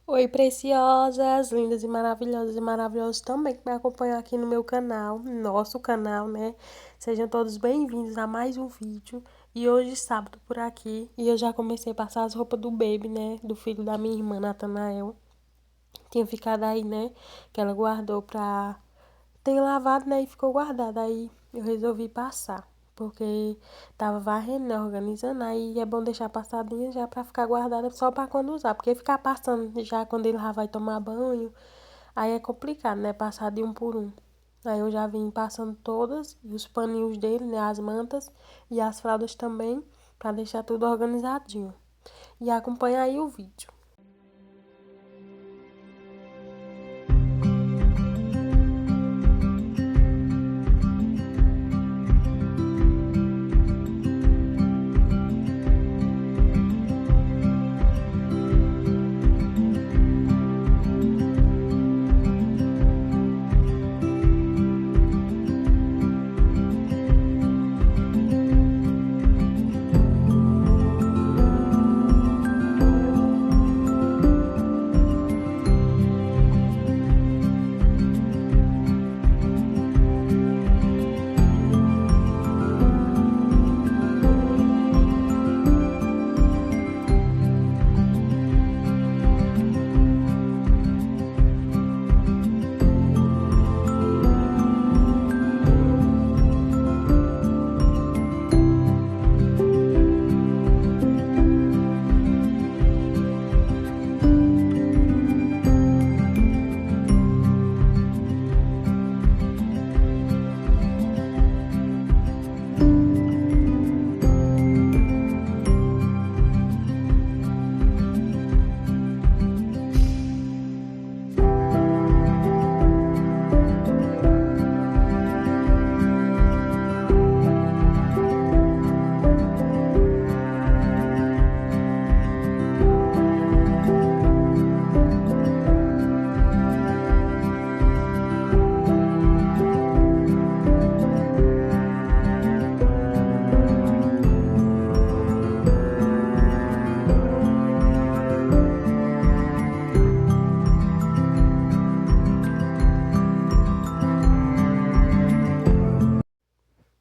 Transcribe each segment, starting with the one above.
Oi, preciosas, lindas e maravilhosos também que me acompanham aqui no meu canal, nosso canal, né? Sejam todos bem-vindos a mais um vídeo. E hoje, sábado, por aqui, e eu já comecei a passar as roupas do baby, né? Do filho da minha irmã, Natanael. Tinha ficado aí, né? Que ela guardou pra tem lavado, né? E ficou guardado. Aí eu resolvi passar. Porque tava varrendo, né? Organizando. Aí é bom deixar passadinha já pra ficar guardada só pra quando usar. Porque ficar passando já quando ele já vai tomar banho. Aí é complicado, né? Passar de um por um. Aí eu já vim passando todas. E os paninhos dele, né? As mantas. E as fraldas também. Pra deixar tudo organizadinho. E acompanha aí o vídeo.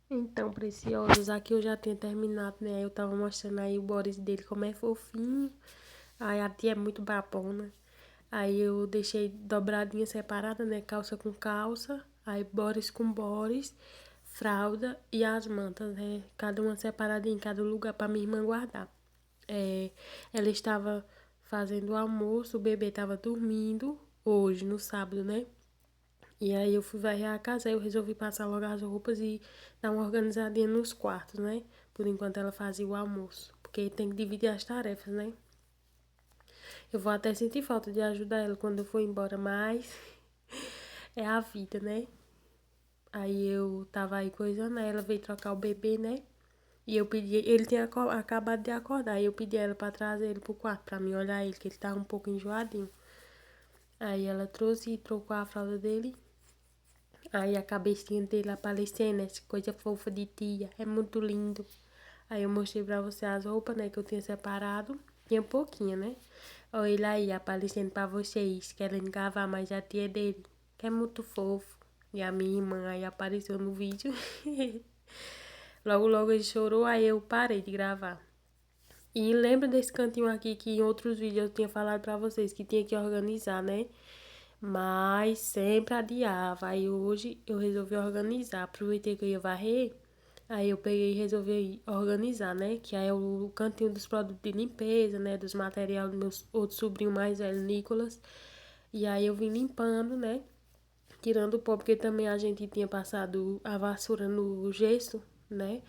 Então, preciosos, aqui eu já tinha terminado, né? Eu tava mostrando aí o Boris dele como é fofinho. Aí a tia é muito babona. Aí eu deixei dobradinha separada, né? Calça com calça. Aí Boris com Boris. Fralda e as mantas, né? Cada uma separadinha em cada lugar pra minha irmã guardar. Ela estava fazendo o almoço, o bebê tava dormindo hoje, no sábado, né? E aí eu fui varrer a casa, aí eu resolvi passar logo as roupas e dar uma organizadinha nos quartos, né? Por enquanto ela fazia o almoço. Porque tem que dividir as tarefas, né? Eu vou até sentir falta de ajudar ela quando eu for embora, mas é a vida, né? Aí eu tava aí coisando, aí ela veio trocar o bebê, né? E eu pedi, ele tinha acabado de acordar, aí eu pedi ela pra trazer ele pro quarto, pra mim olhar ele, que ele tava um pouco enjoadinho. Aí ela trouxe e trocou a fralda dele. Aí a cabecinha dele aparecendo, essa coisa fofa de tia. É muito lindo. Aí eu mostrei pra você as roupas, né, que eu tinha separado. Tinha pouquinho, né? Olha ele aí aparecendo pra vocês, querendo gravar mais a tia dele, que é muito fofo. E a minha irmã aí apareceu no vídeo. Logo, logo ele chorou, aí eu parei de gravar. E lembra desse cantinho aqui que em outros vídeos eu tinha falado pra vocês que tinha que organizar, né? Mas sempre adiava. Aí hoje eu resolvi organizar. Aproveitei que eu ia varrer. Aí eu peguei e resolvi organizar, né? Que aí é o cantinho dos produtos de limpeza, né? Dos materiais do meu outro sobrinho mais velho, Nicolas. E aí eu vim limpando, né? Tirando o pó, porque também a gente tinha passado a vassoura no gesso, né?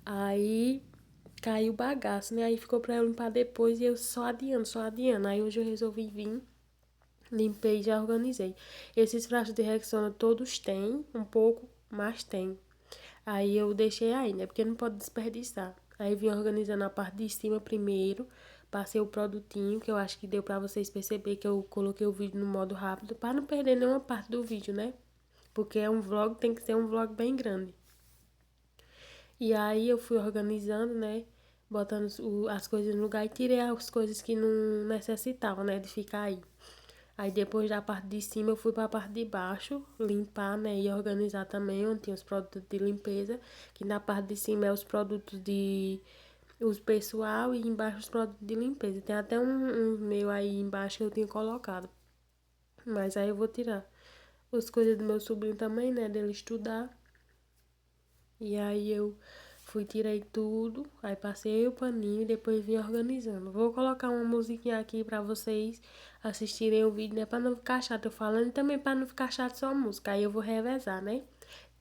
Aí caiu o bagaço, né? Aí ficou pra eu limpar depois e eu só adiando, só adiando. Aí hoje eu resolvi vir. Limpei e já organizei. Esses frascos de Rexona todos têm, um pouco, mas tem. Aí eu deixei aí, né? Porque não pode desperdiçar. Aí vim organizando a parte de cima primeiro. Passei o produtinho, que eu acho que deu pra vocês perceber que eu coloquei o vídeo no modo rápido, para não perder nenhuma parte do vídeo, né? Porque é um vlog, tem que ser um vlog bem grande. E aí eu fui organizando, né? botando as coisas no lugar e tirei as coisas que não necessitavam, né, de ficar aí. Aí depois da parte de cima eu fui para a parte de baixo, limpar, né, e organizar também onde tinha os produtos de limpeza, que na parte de cima é os produtos de uso pessoal e embaixo os produtos de limpeza. Tem até um meu aí embaixo que eu tinha colocado, mas aí eu vou tirar. As coisas do meu sobrinho também, né, dele estudar. E aí eu fui, tirei tudo, aí passei o paninho e depois vim organizando. Vou colocar uma musiquinha aqui pra vocês assistirem o vídeo, né? Pra não ficar chato eu falando e também pra não ficar chato só a música. Aí eu vou revezar, né?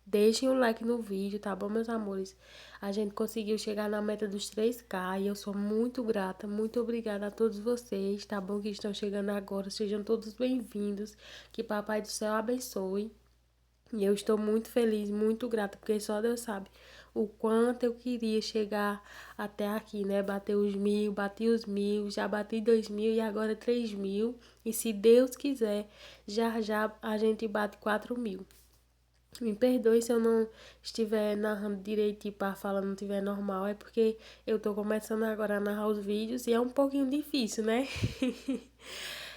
Deixem o like no vídeo, tá bom, meus amores? A gente conseguiu chegar na meta dos 3K e eu sou muito grata, muito obrigada a todos vocês, tá bom? Que estão chegando agora. Sejam todos bem-vindos. Que Papai do Céu abençoe. E eu estou muito feliz, muito grata, porque só Deus sabe o quanto eu queria chegar até aqui, né? Bater os 1.000, bati os 1.000, já bati 2.000 e agora 3.000. E se Deus quiser, já já a gente bate 4.000. Me perdoe se eu não estiver narrando direitinho, para falar não estiver normal, é porque eu tô começando agora a narrar os vídeos e é um pouquinho difícil, né?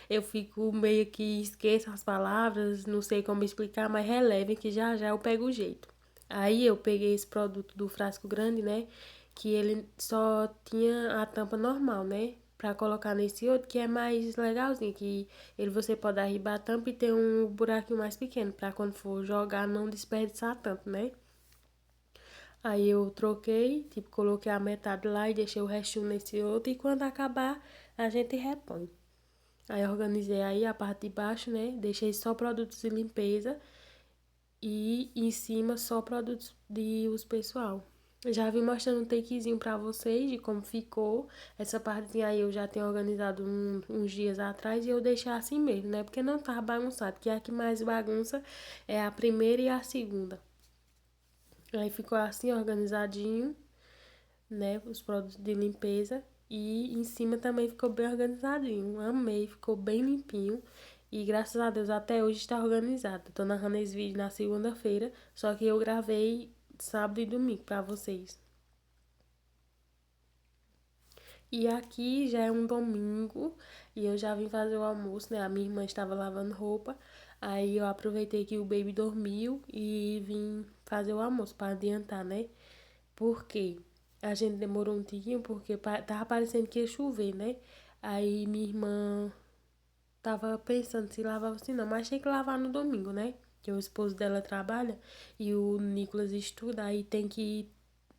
Eu fico meio que esqueço as palavras, não sei como explicar, mas relevem que já já eu pego o jeito. Aí eu peguei esse produto do frasco grande, né? Que ele só tinha a tampa normal, né? Pra colocar nesse outro que é mais legalzinho, que ele você pode arribar a tampa e ter um buraquinho mais pequeno, pra quando for jogar não desperdiçar tanto, né? Aí eu troquei, tipo, coloquei a metade lá e deixei o restinho nesse outro e quando acabar a gente repõe. Aí organizei aí a parte de baixo, né? Deixei só produtos de limpeza e em cima só produtos de uso pessoal. Já vim mostrando um takezinho pra vocês de como ficou. Essa partezinha aí eu já tenho organizado uns dias atrás e eu deixei assim mesmo, né? Porque não tá bagunçado, que a que mais bagunça é a primeira e a segunda. Aí ficou assim organizadinho, né? Os produtos de limpeza. E em cima também ficou bem organizadinho. Amei, ficou bem limpinho. E graças a Deus até hoje está organizado. Tô narrando esse vídeo na segunda-feira, só que eu gravei sábado e domingo pra vocês. E aqui já é um domingo e eu já vim fazer o almoço, né? A minha irmã estava lavando roupa. Aí eu aproveitei que o baby dormiu e vim fazer o almoço para adiantar, né? Por quê? A gente demorou um tiquinho porque tava parecendo que ia chover, né? Aí minha irmã tava pensando se lavava assim, não, mas tem que lavar no domingo, né? Que o esposo dela trabalha e o Nicolas estuda, aí tem que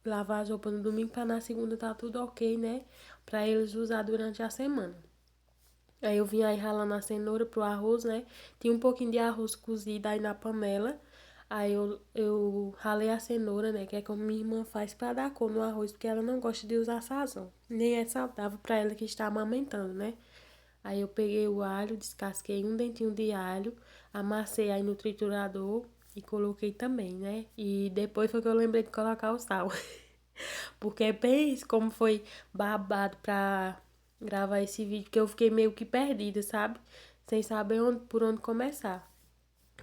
lavar as roupas no domingo pra na segunda tá tudo ok, né? Pra eles usar durante a semana. Aí eu vim aí ralando a cenoura pro arroz, né? Tinha um pouquinho de arroz cozido aí na panela. Aí eu ralei a cenoura, né? Que é como minha irmã faz pra dar cor no arroz, porque ela não gosta de usar sazão. Nem é saudável pra ela que está amamentando, né? Aí eu peguei o alho, descasquei um dentinho de alho, amassei aí no triturador e coloquei também, né? E depois foi que eu lembrei de colocar o sal. Porque pense como foi babado pra gravar esse vídeo, que eu fiquei meio que perdida, sabe? Sem saber por onde começar.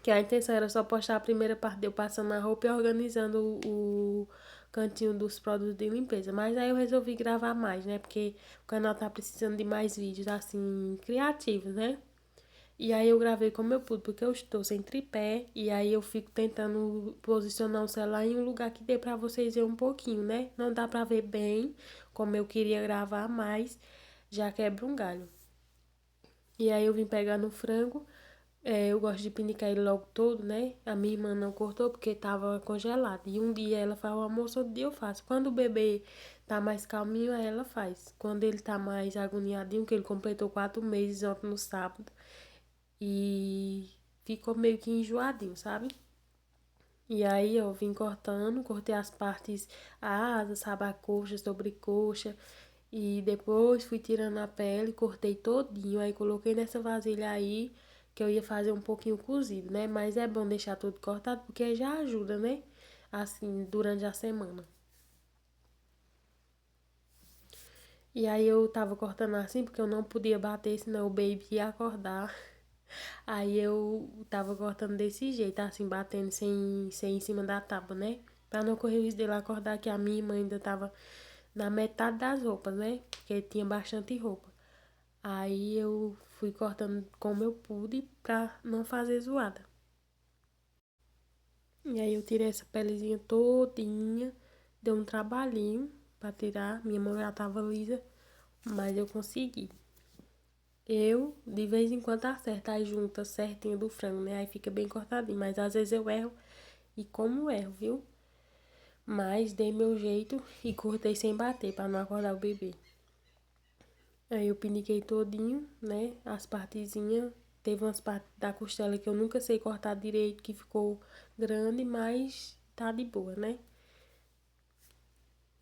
Que a intenção era só postar a primeira parte de eu passando a roupa e organizando o cantinho dos produtos de limpeza. Mas aí eu resolvi gravar mais, né? Porque o canal tá precisando de mais vídeos, assim, criativos, né? E aí eu gravei como eu pude, porque eu estou sem tripé. E aí eu fico tentando posicionar o celular em um lugar que dê pra vocês verem um pouquinho, né? Não dá pra ver bem, como eu queria gravar, mas já quebra um galho. E aí eu vim pegar no frango. Eu gosto de pinicar ele logo todo, né? A minha irmã não cortou porque tava congelado. E um dia ela faz o almoço, outro dia eu faço. Quando o bebê tá mais calminho, aí ela faz. Quando ele tá mais agoniadinho, que ele completou 4 meses ontem no sábado. E ficou meio que enjoadinho, sabe? E aí eu vim cortando, cortei as partes, a asa, sabe, a coxa, sobrecoxa. E depois fui tirando a pele, cortei todinho. Aí coloquei nessa vasilha aí, que eu ia fazer um pouquinho cozido, né? Mas é bom deixar tudo cortado, porque já ajuda, né? Assim, durante a semana. E aí eu tava cortando assim, porque eu não podia bater, senão o baby ia acordar. Aí eu tava cortando desse jeito, assim, batendo sem em cima da tábua, né? Pra não correr o risco dele acordar, que a minha irmã ainda tava na metade das roupas, né? Porque tinha bastante roupa. Aí eu fui cortando como eu pude pra não fazer zoada. E aí eu tirei essa pelezinha todinha. Deu um trabalhinho pra tirar. Minha mão já tava lisa, mas eu consegui. Eu, de vez em quando, acerto as juntas certinho do frango, né? Aí fica bem cortadinho. Mas às vezes eu erro. E como erro, viu? Mas dei meu jeito e cortei sem bater pra não acordar o bebê. Aí eu piniquei todinho, né? As partezinhas. Teve umas partes da costela que eu nunca sei cortar direito, que ficou grande, mas tá de boa, né?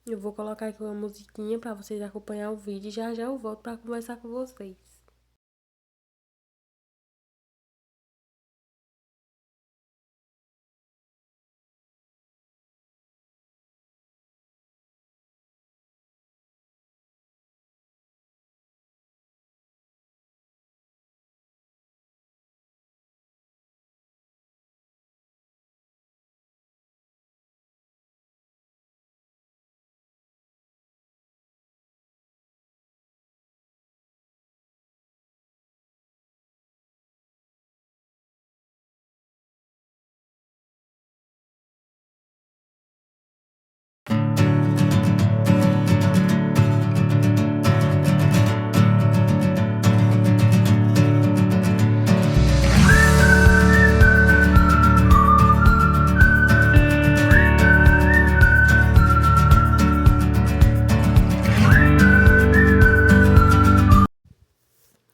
Eu vou colocar aqui uma musiquinha pra vocês acompanhar o vídeo e já já eu volto pra conversar com vocês.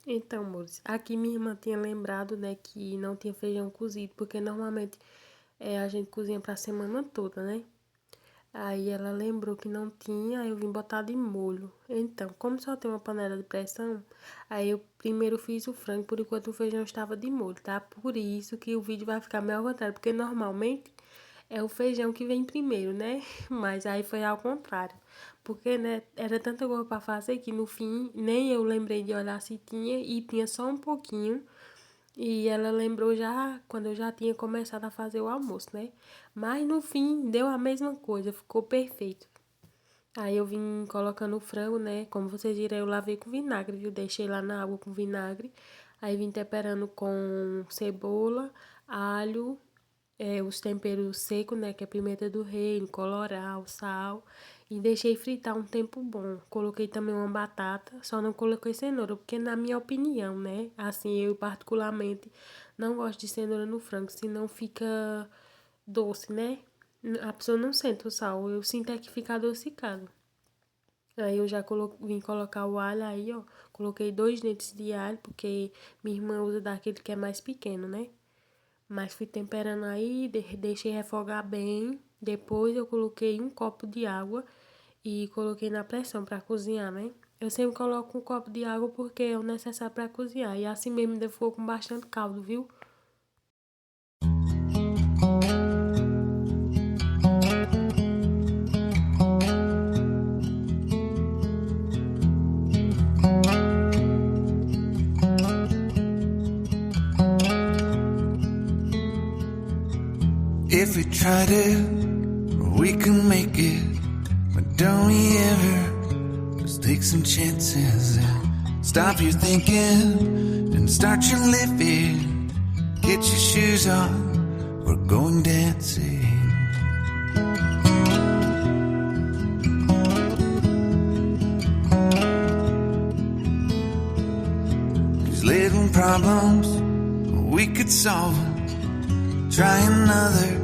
Então, amores, aqui minha irmã tinha lembrado, né, que não tinha feijão cozido, porque normalmente a gente cozinha pra semana toda, né? Aí ela lembrou que não tinha, aí eu vim botar de molho. Então, como só tem uma panela de pressão, aí eu primeiro fiz o frango, por enquanto o feijão estava de molho, tá? Por isso que o vídeo vai ficar meio ao contrário, porque normalmente é o feijão que vem primeiro, né? Mas aí foi ao contrário. Porque, né, era tanta coisa pra fazer que no fim nem eu lembrei de olhar se tinha e tinha só um pouquinho. E ela lembrou já quando eu já tinha começado a fazer o almoço, né? Mas no fim deu a mesma coisa, ficou perfeito. Aí eu vim colocando o frango, né? Como vocês viram, eu lavei com vinagre, viu? Deixei lá na água com vinagre. Aí vim temperando com cebola, alho, os temperos secos, né? Que é pimenta do reino, colorau, sal. E deixei fritar um tempo bom. Coloquei também uma batata, só não coloquei cenoura, porque na minha opinião, né? Assim, eu particularmente não gosto de cenoura no frango, senão fica doce, né? A pessoa não sente o sal, eu sinto é que fica adocicado. Aí eu já vim colocar o alho aí, ó. Coloquei 2 dentes de alho, porque minha irmã usa daquele que é mais pequeno, né? Mas fui temperando aí, deixei refogar bem. Depois eu coloquei um copo de água e coloquei na pressão para cozinhar, né? Eu sempre coloco um copo de água porque é o necessário para cozinhar. E assim mesmo ainda ficou com bastante caldo, viu? If we tried it, we can make it. But don't we ever just take some chances and stop your thinking and start your living? Get your shoes on, we're going dancing. These little problems, we could solve them. Try another,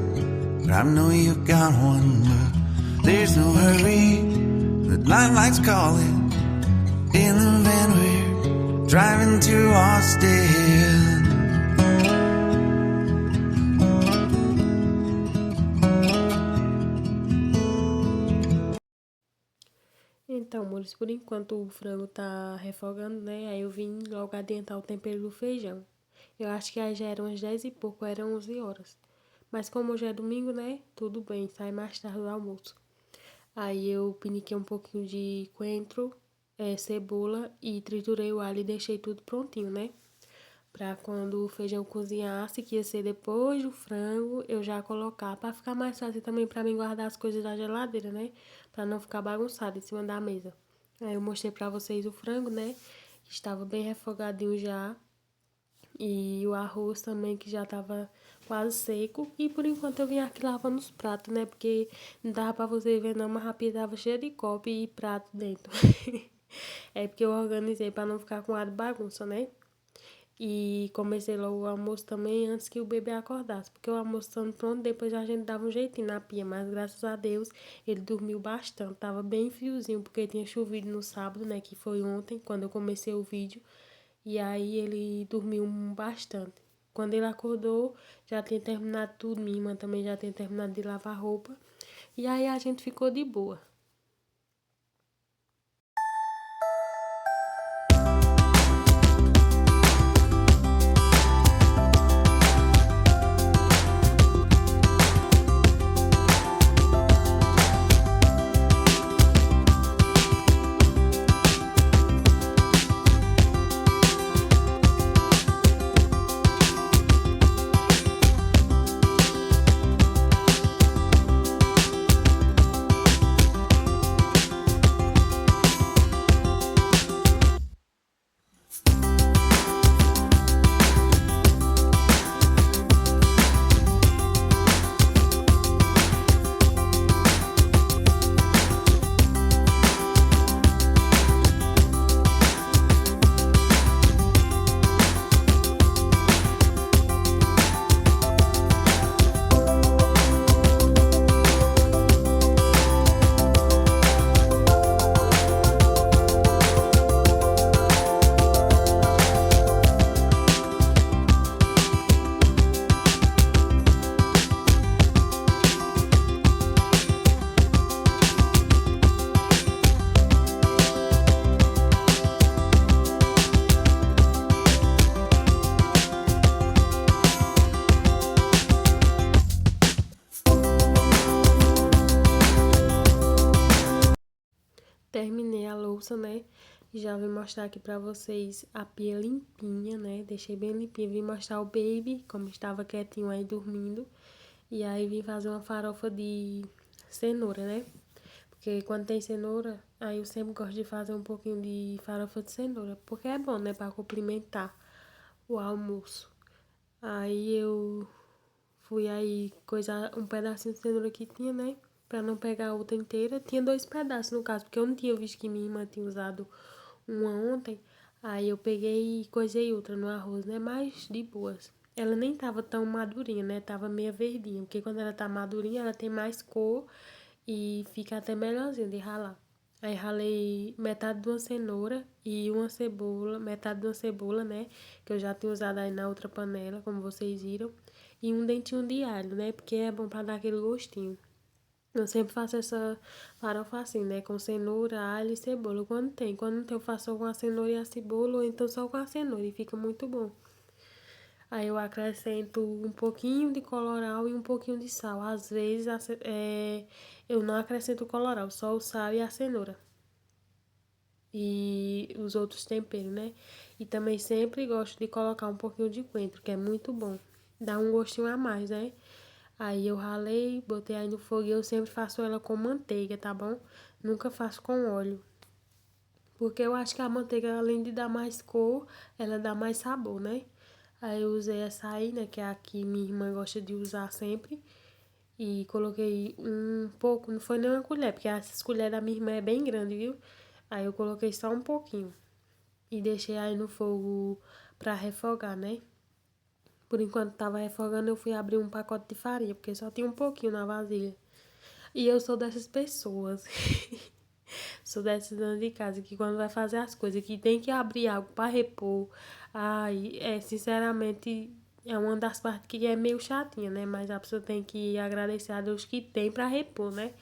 but I know you got one. But there's no hurry, the lights calling. In the van we're driving to Austin. Então, amores, por enquanto o frango tá refogando, né? Aí eu vim logo adiantar o tempero do feijão. Eu acho que aí já eram umas 10 e pouco, eram 11 horas. Mas como hoje é domingo, né? Tudo bem, sai mais tarde do almoço. Aí eu piniquei um pouquinho de coentro, cebola e triturei o alho e deixei tudo prontinho, né? Pra quando o feijão cozinhasse, que ia ser depois do frango, eu já colocar. Pra ficar mais fácil também pra mim guardar as coisas da geladeira, né? pra não ficar bagunçado em cima da mesa. Aí eu mostrei pra vocês o frango, né? Que estava bem refogadinho já. E o arroz também, que já tava quase seco. E por enquanto eu vim aqui lavando os pratos, né? Porque não dava pra vocês verem não, mas a pia tava cheia de copo e prato dentro. É porque eu organizei pra não ficar com ar de bagunça, né? E comecei logo o almoço também antes que o bebê acordasse. Porque o almoço estando pronto, depois a gente dava um jeitinho na pia. Mas graças a Deus ele dormiu bastante. Tava bem friozinho, porque tinha chovido no sábado, né? Que foi ontem, quando eu comecei o vídeo. E aí ele dormiu bastante. Quando ele acordou, já tinha terminado tudo. Minha irmã também já tinha terminado de lavar roupa. E aí a gente ficou de boa. Terminei a louça, né? Já vim mostrar aqui pra vocês a pia limpinha, né? Deixei bem limpinha. Vim mostrar o baby, como estava quietinho aí dormindo. E aí vim fazer uma farofa de cenoura, né? Porque quando tem cenoura, aí eu sempre gosto de fazer um pouquinho de farofa de cenoura. Porque é bom, né? Pra complementar o almoço. Aí eu fui aí coisar um pedacinho de cenoura que tinha, né? Pra não pegar a outra inteira. Tinha 2 pedaços no caso, porque eu não tinha visto que minha irmã tinha usado uma ontem. Aí eu peguei e coisei outra no arroz, né? Mas de boas. Ela nem tava tão madurinha, né? Tava meio verdinha. Porque quando ela tá madurinha, ela tem mais cor e fica até melhorzinha de ralar. Aí ralei metade de uma cenoura e uma cebola, metade de uma cebola, né? Que eu já tinha usado aí na outra panela, como vocês viram. E um dentinho de alho, né? Porque é bom pra dar aquele gostinho. Eu sempre faço essa farofa assim, né? Com cenoura, alho e cebola. Quando tem. Quando não tem, eu faço só com a cenoura e a cebola, ou então só com a cenoura. E fica muito bom. Aí eu acrescento um pouquinho de colorau e um pouquinho de sal. Às vezes eu não acrescento colorau, só o sal e a cenoura. E os outros temperos, né? E também sempre gosto de colocar um pouquinho de coentro, que é muito bom. Dá um gostinho a mais, né? Aí eu ralei, botei aí no fogo e eu sempre faço ela com manteiga, tá bom? Nunca faço com óleo. Porque eu acho que a manteiga, além de dar mais cor, ela dá mais sabor, né? Aí eu usei essa aí, né? Que é a que minha irmã gosta de usar sempre. E coloquei um pouco, não foi nem uma colher, porque essas colheres da minha irmã é bem grande, viu? Aí eu coloquei só um pouquinho. E deixei aí no fogo pra refogar, né? Por enquanto tava refogando, eu fui abrir um pacote de farinha, porque só tinha um pouquinho na vasilha. E eu sou dessas pessoas. Sou dessas donas de casa que quando vai fazer as coisas, que tem que abrir algo pra repor. Ai, sinceramente, é uma das partes que é meio chatinha, né? Mas a pessoa tem que agradecer a Deus que tem pra repor, né?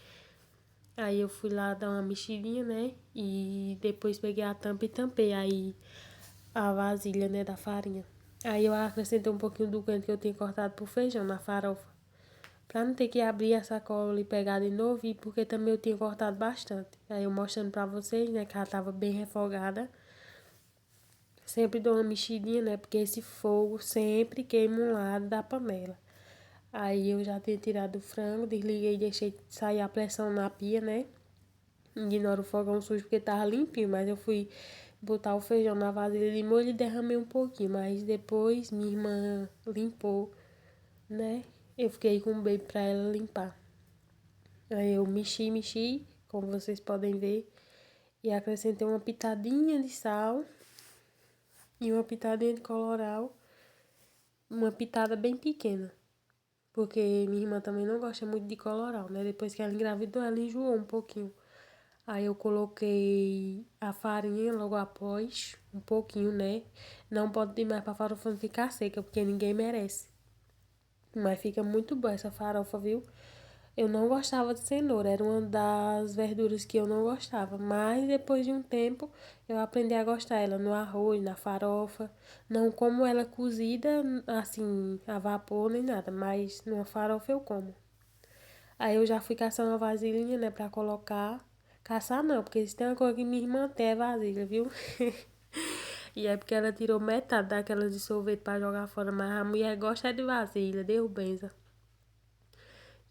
Aí eu fui lá dar uma mexidinha, né? E depois peguei a tampa e tampei aí a vasilha, né, da farinha. Aí eu acrescentei um pouquinho do coentro que eu tinha cortado pro feijão na farofa. Pra não ter que abrir a sacola e pegar de novo, e porque também eu tinha cortado bastante. Aí eu mostrando pra vocês, né, que ela tava bem refogada. Sempre dou uma mexidinha, né, porque esse fogo sempre queima um lado da panela. Aí eu já tinha tirado o frango, desliguei e deixei sair a pressão na pia, né. Ignora o fogão sujo porque tava limpinho, mas eu fui botar o feijão na vasilha de molho e derramei um pouquinho, mas depois minha irmã limpou, né? Eu fiquei com um baby pra ela limpar. Aí eu mexi, como vocês podem ver, e acrescentei uma pitadinha de sal e uma pitadinha de colorau, uma pitada bem pequena, porque minha irmã também não gosta muito de colorau, né? Depois que ela engravidou, ela enjoou um pouquinho. Aí eu coloquei a farinha logo após, um pouquinho, né? Não pode demais pra farofa não ficar seca, porque ninguém merece. Mas fica muito boa essa farofa, viu? Eu não gostava de cenoura, era uma das verduras que eu não gostava. Mas depois de um tempo eu aprendi a gostar ela no arroz, na farofa. Não como ela cozida, assim, a vapor nem nada, mas numa farofa eu como. Aí eu já fui caçando uma vasilhinha, né, pra colocar. Caçar não, porque se tem uma coisa que minha irmã tem é vasilha, viu? E é porque ela tirou metade daquelas de sorvete pra jogar fora, mas a mulher gosta é de vasilha, deu benza.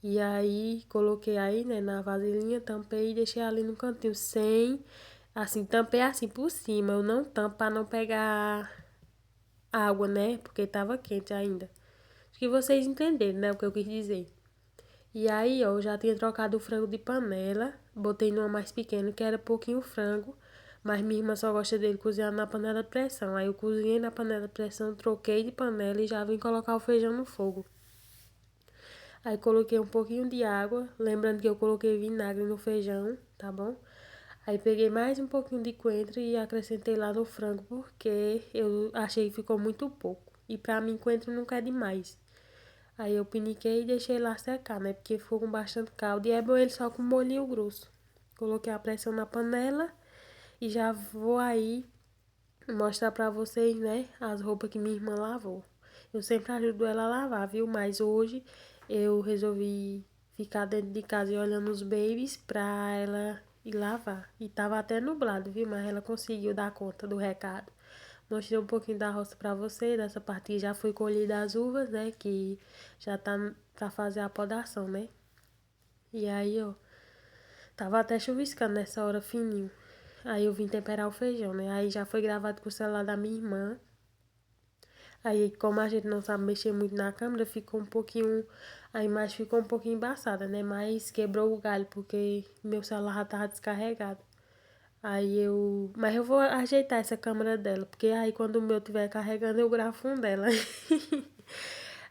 E aí coloquei aí, né, na vasilhinha, tampei e deixei ali no cantinho, sem, assim, tampei assim por cima. Eu não tampo pra não pegar água, né, porque tava quente ainda. Acho que vocês entenderam, né, o que eu quis dizer. E aí, ó, eu já tinha trocado o frango de panela, botei numa mais pequena, que era pouquinho frango, mas minha irmã só gosta dele cozinhado na panela de pressão. Aí eu cozinhei na panela de pressão, troquei de panela e já vim colocar o feijão no fogo. Aí coloquei um pouquinho de água, lembrando que eu coloquei vinagre no feijão, tá bom? Aí peguei mais um pouquinho de coentro e acrescentei lá no frango, porque eu achei que ficou muito pouco. E pra mim coentro nunca é demais. Aí eu piniquei e deixei lá secar, né? Porque ficou com bastante caldo. E é bom ele só com molhinho grosso. Coloquei a pressão na panela e já vou aí mostrar pra vocês, né? As roupas que minha irmã lavou. Eu sempre ajudo ela a lavar, viu? Mas hoje eu resolvi ficar dentro de casa e olhando os babies pra ela ir lavar. E tava até nublado, viu? Mas ela conseguiu dar conta do recado. Mostrei um pouquinho da roça pra você, dessa parte que já foi colhida as uvas, né? Que já tá pra fazer a podação, né? E aí, ó, tava até chuviscando nessa hora fininho. Aí eu vim temperar o feijão, né? Aí já foi gravado com o celular da minha irmã. Aí, como a gente não sabe mexer muito na câmera, ficou um pouquinho. A imagem ficou um pouquinho embaçada, né? Mas quebrou o galho, porque meu celular já tava descarregado. Aí eu. Mas eu vou ajeitar essa câmera dela, porque aí quando o meu estiver carregando, eu gravo um dela.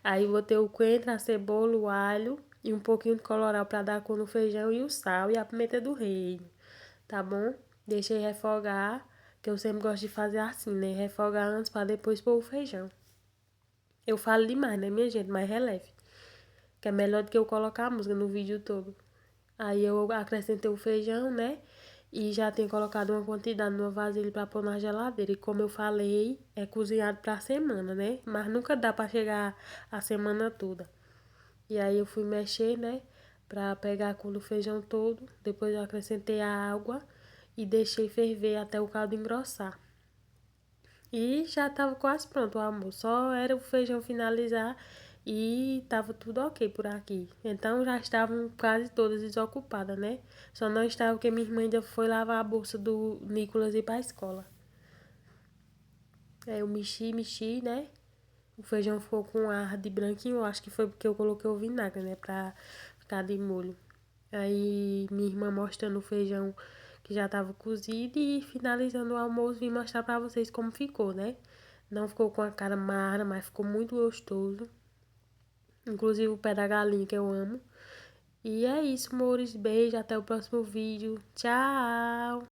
Aí botei o coentro, a cebola, o alho e um pouquinho de colorau pra dar cor no feijão e o sal e a pimenta do reino, tá bom? Deixei refogar, que eu sempre gosto de fazer assim, né? Refogar antes pra depois pôr o feijão. Eu falo demais, né, minha gente? Mas releve. Que é melhor do que eu colocar a música no vídeo todo. Aí eu acrescentei o feijão, né? E já tenho colocado uma quantidade numa vasilha pra pôr na geladeira. E como eu falei, é cozinhado pra semana, né? Mas nunca dá pra chegar a semana toda. E aí eu fui mexer, né? Pra pegar a cor do feijão todo. Depois eu acrescentei a água e deixei ferver até o caldo engrossar. E já tava quase pronto o almoço. Só era o feijão finalizar e tava tudo ok por aqui. Então já estavam quase todas desocupadas, né? Só não estava porque minha irmã ainda foi lavar a bolsa do Nicolas ir pra escola. Aí eu mexi, né? O feijão ficou com ar de branquinho. Eu acho que foi porque eu coloquei o vinagre, né? Pra ficar de molho. Aí minha irmã mostrando o feijão que já tava cozido e finalizando o almoço vim mostrar pra vocês como ficou, né? Não ficou com a cara magra, mas ficou muito gostoso. Inclusive o pé da galinha que eu amo. E é isso, amores. Beijo, até o próximo vídeo. Tchau!